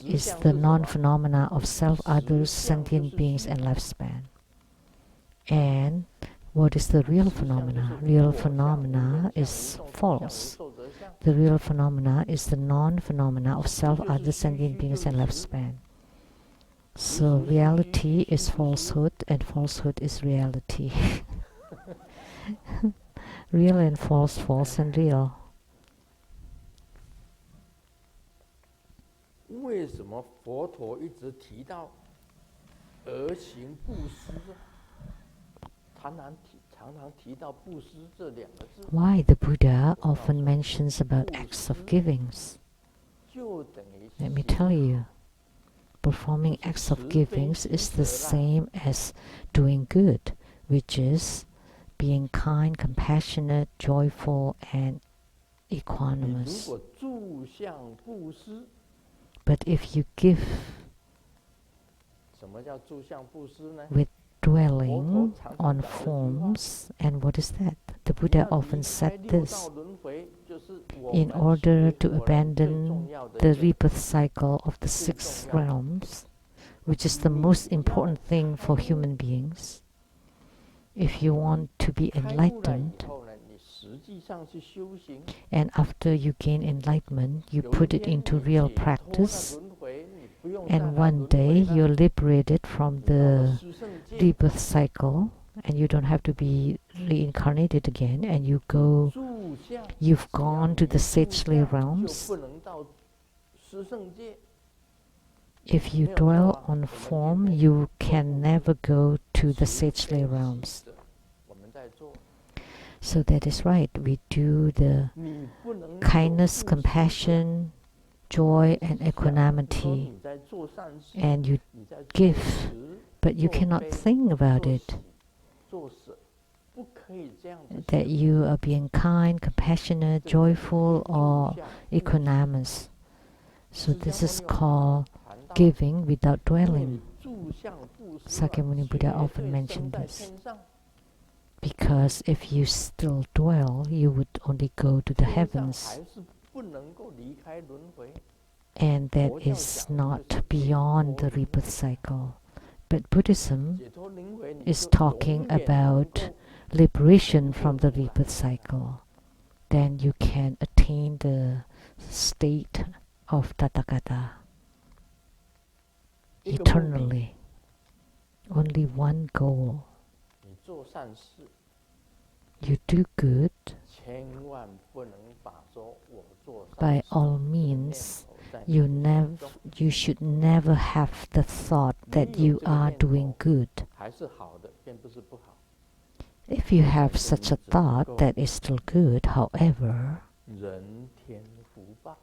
Is the non-phenomena of self, others, sentient beings, and lifespan. And what is the real phenomena? Real phenomena is false. The real phenomena is the non-phenomena of self, others, sentient beings, and lifespan. So reality is falsehood and falsehood is reality. Real and false, false and real. 为什么佛陀一直提到而行布施啊？常常提到布施这两个字。 Why the Buddha often mentions about acts of givings? 就等于 Let me tell you, performing acts of givings is the same as doing good, which is being kind, compassionate, joyful, and 你如 equanimous. 果住相布施， But if you give 什么叫住相布施呢？ with dwelling on forms, and what is that? The Buddha often said this: in order to abandon the rebirth cycle of the 6 realms, which is the most important thing for human beings, if you want to be enlightened, 你实际上去修行， and after you gain enlightenment, you 有一 put it 天 into 你 real 解脱了 practice, 轮回，你不用再 and 来 one 轮 day 回了， you're liberated from 你到了 the 十圣界， rebirth cycle, and you don't have to be reincarnated again, and you go, 住相 you've 只要 gone to 你 the 住 sagely 相就 realms. 不能到十圣界。 If you 没有错 dwell 啊， on 我们今 form, 天 you 做 can 布施 never go to the 实 sagely 践 realms. 习者，我们在做， So that is right. We do the 你不能有 kindness, 布施 compassion, joy, and 想说 equanimity, 你在做善事， and you 你在做 give, 慈， but you 做 cannot 悲， think about 做 it, 喜，做舍，不可以这样子 that 想。 you are being kind, compassionate, 这个叫 joyful, 住 or 相布施。 equanimous. So 释迦 this 牟 is 尼有 called 谈到， giving without 因为 dwelling. 你住相布施 Sakyamuni 啊， Buddha 绝 often 对 mentioned 生在 this. 天上， Because if you still dwell, you would only go to the 天上 heavens, 还是不能够离开轮回。 and that 佛教 is 讲的 not 就是解 beyond 脱 the 轮 rebirth 回， cycle. But Buddhism 解脱轮回，你 is 就 talking 永远能 about 够 liberation 成就 from the 如来。 rebirth cycle. Then you can attain the state of Tathagata 一个目的， eternally. Only one goal. 你做善事， You do good, 千万不能把说我做善 by 事 all 这个念 means. 头在 You 你的心 never, 中， you should never have the thought 没 that 有 you 这个 are 念 doing 头 good. 还是好的，并不是不好。 If you have 但是 such 你 a 只能 thought 够 that is still good, however, 人天福报，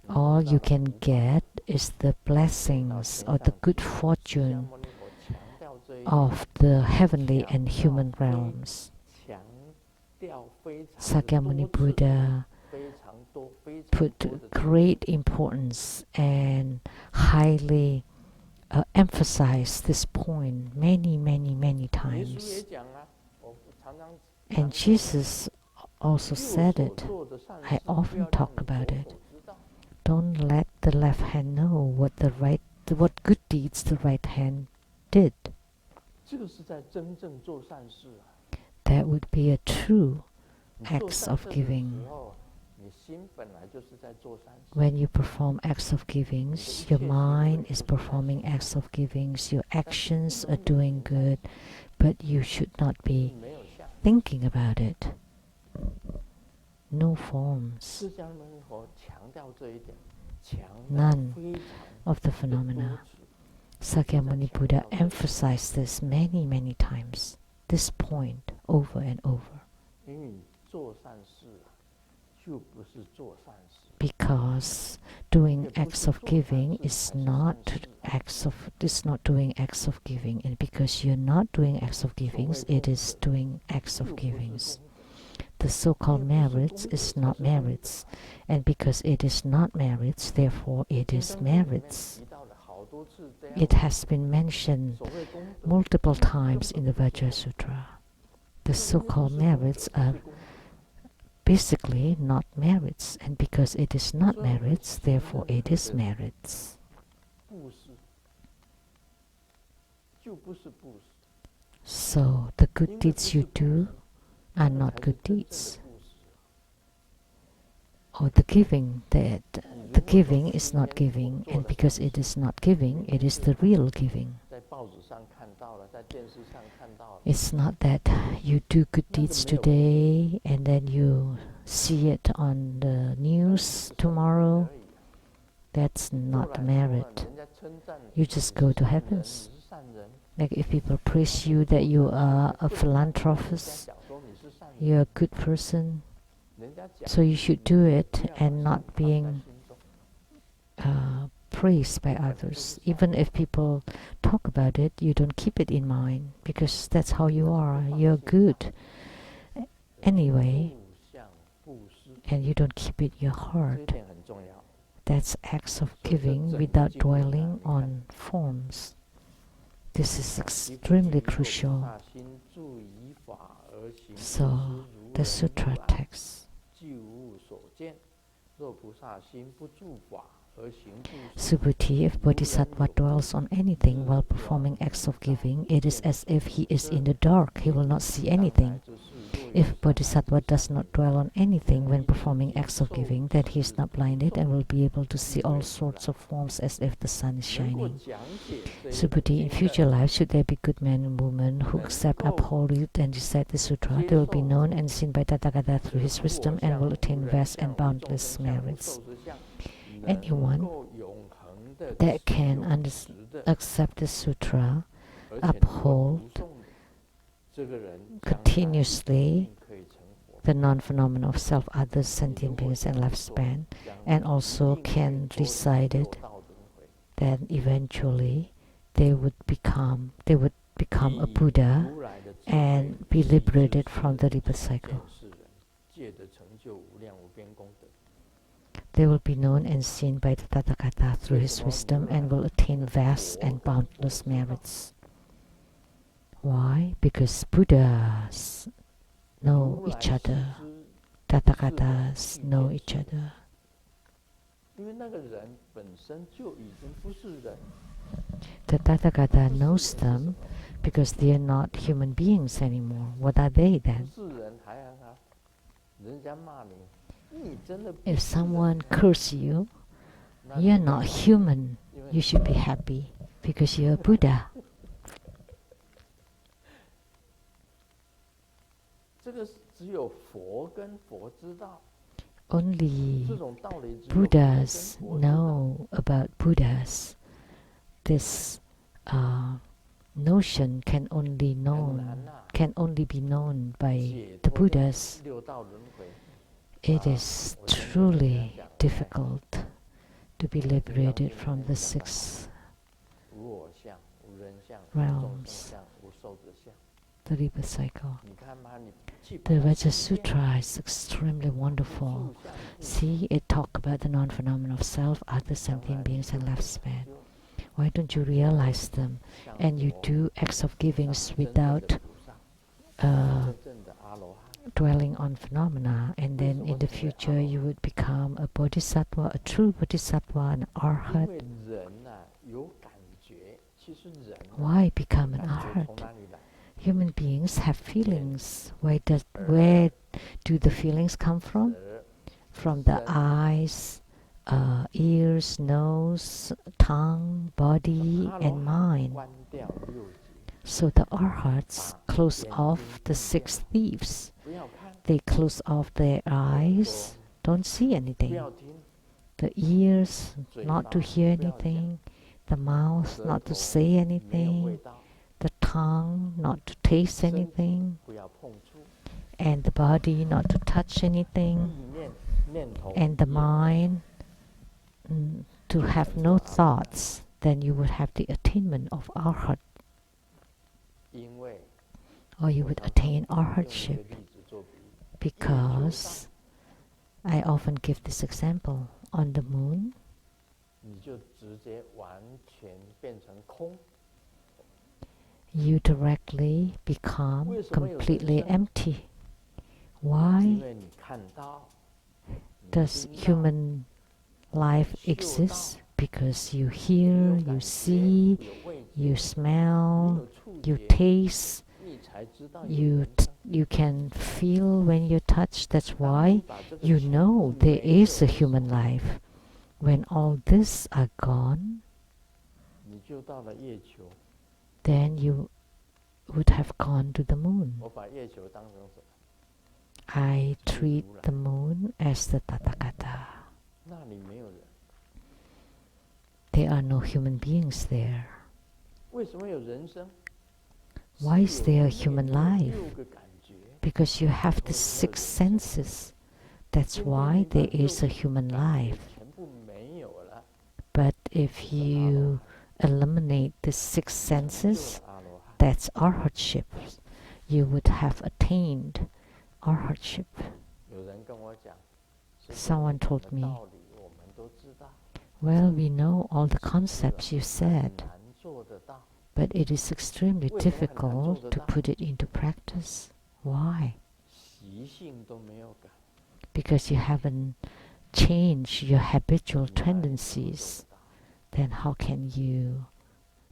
all 你 you 得到的 can 福报 get is the 到 blessings 天 or the 上 good 去。释迦 fortune 牟尼佛强调这一点， of the heavenly 强 and 调 human 非 realms. 强调非常的 Sakyamuni 多次， Buddha 非常多非常 put 多的次 great importance and highly emphasized this point many, many, many 耶稣也 times. 讲啊，我常常 And Jesus also 救 said 所 it. 做的善 I 事，不 often 要 talk 让你 about 左 it. 手知道。 Don't let the left hand know what good deeds the right hand did. 这个是在真正做善事啊。 That would be a true 你做 acts 善 of 事的 giving. 时候，你心本来就是在做善事。 When you perform acts of givings, your mind is performing acts of givings, your actions are doing good, but you should not be 没有相。 thinking about it. No forms, 释迦牟尼佛强调这一点，强调 none 非常 of the 的多 phenomena. 次。 Sakyamuni Buddha emphasized this many, many times, this point over and over, 因为你做善事啊，就不是做善事。 because doing 也不 acts 是 of 做善 giving 事 is 才是 not 善事。 is not doing acts of giving, and because you're not doing acts of 所谓 givings, 功 it is 德 doing acts 就 of 不是功 givings. 德， The so-called 也不是 merits 功德 is 才 not 是功德。 merits, and because it is not merits, therefore it 金 is 刚经里面 merits. 提到了好多次这样 It 的 has been mentioned 所谓功德， multiple 根 times 本 in the 不是 Vajra 功 Sutra. 德， The 根本不 so-called 是功德， merits 不 are 是功德。 basically not merits, and because it is not 所以我们 merits, 行 therefore 任 it 何 is 的 merits. 布施，就不是布施， So the 因 good 为不 deeds 是 you 布 do 施， are 那 not 才是 good 真正的 deeds, 布施。 or the giving that the giving is not giving, and because it is not giving, it is the real giving. It's not that you do good deeds today and then you see it on the news tomorrow. That's not merit. You just go to heavens. Like if people praise you that you are a philanthropist, you're a good person, so you should do it and not being praised by others. Even if people talk about it, you don't keep it in mind because that's how you are. You're good anyway, and you don't keep it in your heart. That's acts of giving without dwelling on forms. This is extremely crucial. So, the sutra text. Subhuti, if Bodhisattva dwells on anything while performing acts of giving, it is as if he is in the dark, he will not see anything. If Bodhisattva does not dwell on anything when performing acts of giving, then he is not blinded and will be able to see all sorts of forms as if the sun is shining. Subhuti, in future life, should there be good men and women who accept, uphold it, and recite the sutra, they will be known and seen by Tathagata through his wisdom and will attain vast and boundless merits. Anyone that can accept the sutra, uphold continuously the non-phenomenon of self, others, sentient beings, and lifespan, and also can recite it, then eventually they would become a Buddha and be liberated from the rebirth cycle. They will be known and seen by the Tathagata through his wisdom and will attain vast and boundless merits. Why? Because Buddhas know each other. Tathagatas know each other. The Tathagata knows them because they are not human beings anymore. What are they then? If someone curses you, you're not human. You should be happy because you're a Buddha. Only Buddhas know about Buddhas. This notion can only be known by the Buddhas. It is truly difficult to be liberated from the 6 realms, the rebirth cycle. The Vajra Sutra is extremely wonderful. See, it talks about the non-phenomenon of self, other sentient beings, and lifespan. Why don't you realize them? And you do acts of givings without dwelling on phenomena, and then in the future you would become a bodhisattva, a true bodhisattva, an arhat. Why become an arhat? Human beings have feelings. Where do the feelings come from? From the eyes, ears, nose, tongue, body, and mind. So the arhats close off the 6 thieves. They close off their eyes, don't see anything. The ears, not to hear anything. The mouth, not to say anything. The tongue, not to taste anything. And the body, not to touch anything. And the mind, to have no thoughts. Then you would have the attainment of arhat. Or you would attain arhatship. Because I often give this example. On the moon, you directly become completely empty. Why does human life exist? Because you hear, you see, you smell, you taste, you can feel when you touch. That's why you know there is a human life. When all this are gone, 你就到了月球。 then you would have gone to the moon. 我把月球当成什么？ I treat the moon as the Tathagata. 那里没有人。 There are no human beings there. 为什么有人生？ Why is there a human life? 6个感觉。 Because you have the 6 senses. That's why there is a human life. 全部没有了。 But if you eliminate the 6 senses, that's arhatship. You would have attained arhatship. 有人跟我讲， Someone told me, 道理我们都知道， well, we know all the concepts you said, 难做得到。 but it is extremely difficult to put it into practice. Why? 习性都没有改。 Because you haven't changed your habitual tendencies. Then how can you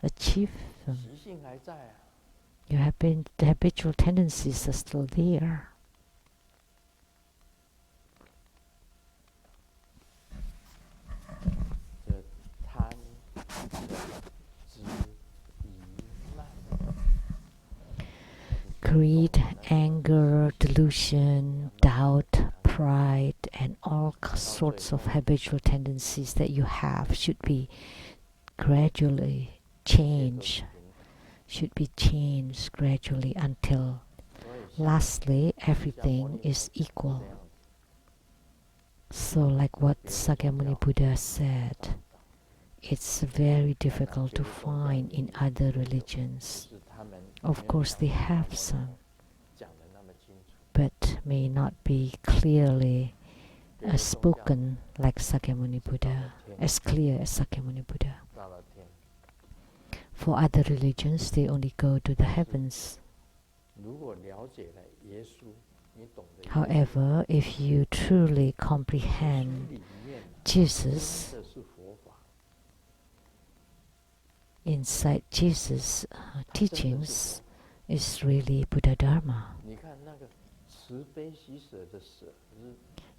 achieve them? 习性还在啊。 The habitual tendencies are still there. 这贪、执、疑、慢。 Greed, anger, delusion, doubt, pride, and all sorts of habitual tendencies that you have should be gradually changed. Should be changed gradually until lastly everything is equal. So like what Sakyamuni Buddha said, it's very difficult to find in other religions. Of course they have some, but may not be clearly spoken like Sakyamuni Buddha, as clear as Sakyamuni Buddha. For other religions, they only go to the heavens. However, if you truly comprehend Jesus, inside Jesus' teachings is really Buddha Dharma.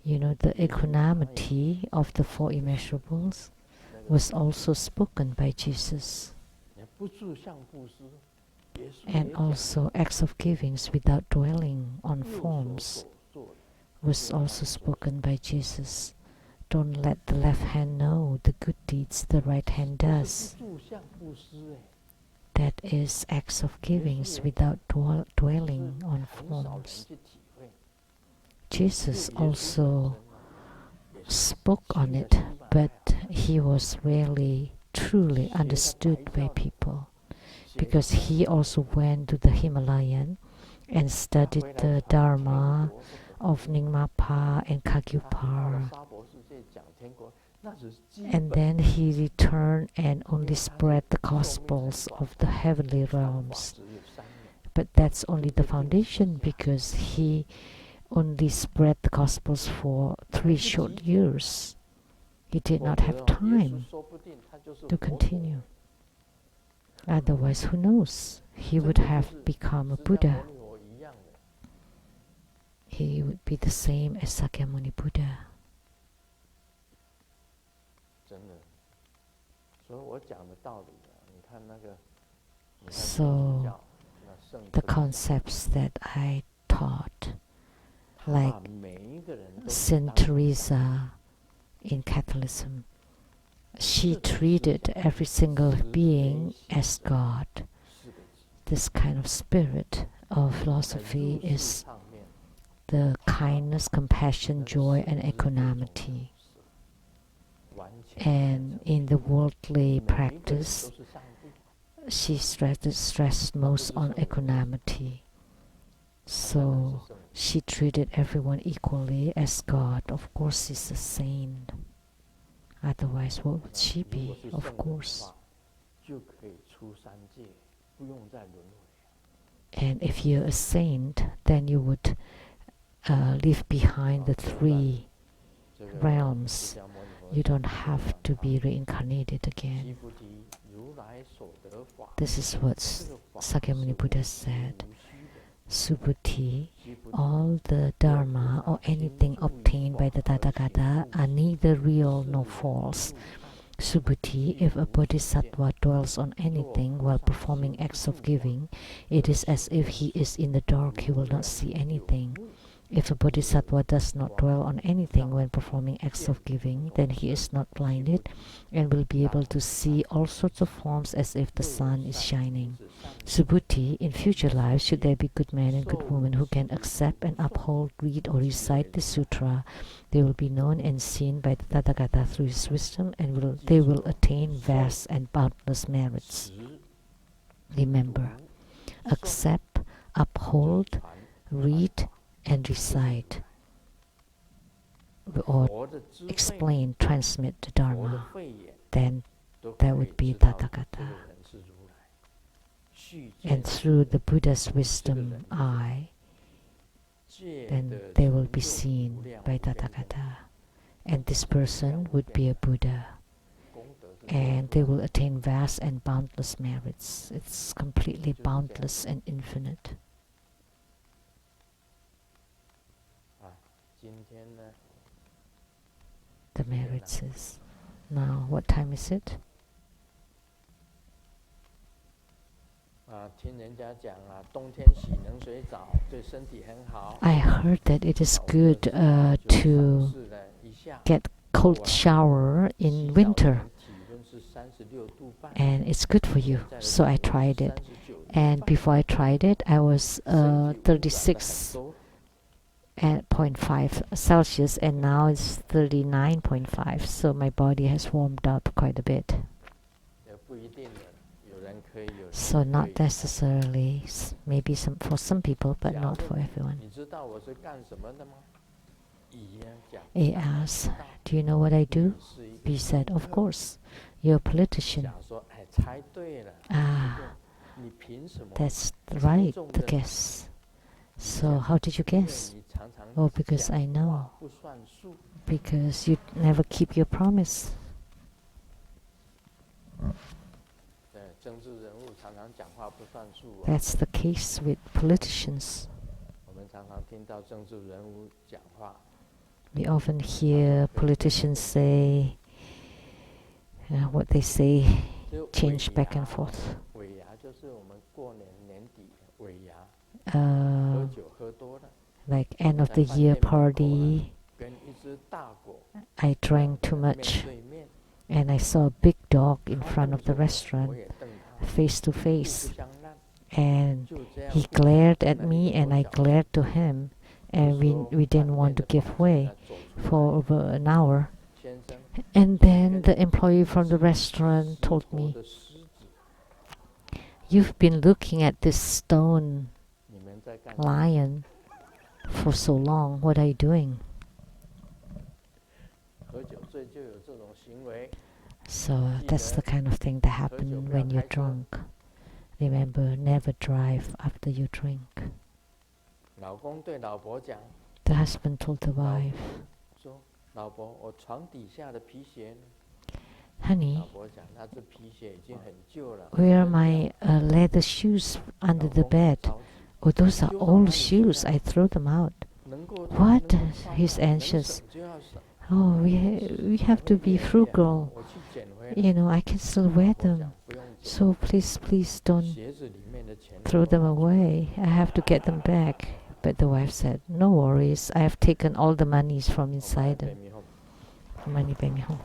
You know, the equanimity of the 4 immeasurables was also spoken by Jesus. And also acts of givings without dwelling on forms was also spoken by Jesus. Don't let the left hand know the good deeds the right hand does. That is acts of givings without dwelling on forms. Jesus also spoke on it, but he was rarely truly understood by people, because he also went to the Himalayan and studied the Dharma of Nyingmapa and Kagyupa, and then he returned and only spread the Gospels of the heavenly realms. But that's only the foundation, because he only spread the Gospels for 3 short years. He did not have time to continue. Otherwise, who knows? He would have become a Buddha. He would be the same as Sakyamuni Buddha. So, the concepts that I taught, like Saint Teresa in Catholicism, she treated every single being as God. This kind of spirit of philosophy is the kindness, compassion, joy, and equanimity. And in the worldly practice, she stressed most on equanimity. So she treated everyone equally as God. Of course, she's a saint. Otherwise, what would she be? Of course. And if you're a saint, then you would leave behind the 3 realms. You don't have to be reincarnated again. This is what Sakyamuni Buddha said. Subhuti, all the dharma or anything obtained by the Tathagata are neither real nor false. Subhuti, if a bodhisattva dwells on anything while performing acts of giving, it is as if he is in the dark, he will not see anything. If a bodhisattva does not dwell on anything when performing acts of giving, then he is not blinded and will be able to see all sorts of forms as if the sun is shining. Subhuti, in future lives, should there be good men and good women who can accept and uphold, read or recite the sutra, they will be known and seen by the Tathagata through his wisdom, and they will attain vast and boundless merits. Remember, accept, uphold, read and recite, or explain, transmit the Dharma, then that would be Tathagata. And through the Buddha's wisdom eye, then they will be seen by Tathagata. And this person would be a Buddha. And they will attain vast and boundless merits. It's completely boundless and infinite. The merits is. Now, what time is it? I heard that it is good to get cold shower in winter, and it's good for you. So I tried it, and before I tried it, I was 36.5 Celsius, and now it's 39.5. So my body has warmed up quite a bit. So not necessarily, maybe for some people, but not for everyone. A asked, do you know what I do? B said, of course, you're a politician. Ah, that's right, the guess. So how did you guess? Oh, because I know. Because you never keep your promise. That's the case with politicians. We often hear politicians say what they say, change back and forth. Like end of the year party, I drank too much, and I saw a big dog in front of the restaurant, face to face, and he glared at me and I glared to him, and we didn't want to give way for over an hour. And then the employee from the restaurant told me, you've been looking at this stone lion for so long, what are you doing? So that's the kind of thing that happens when you're drunk. Remember, never drive after you drink. The husband told the wife, honey, where are my leather shoes under the bed? Oh, those are old shoes, I threw them out. What? He's anxious. Oh, we have to be frugal. You know, I can still wear them. So please don't throw them away. I have to get them back. But the wife said, no worries. I have taken all the monies from inside them. Money, baby home.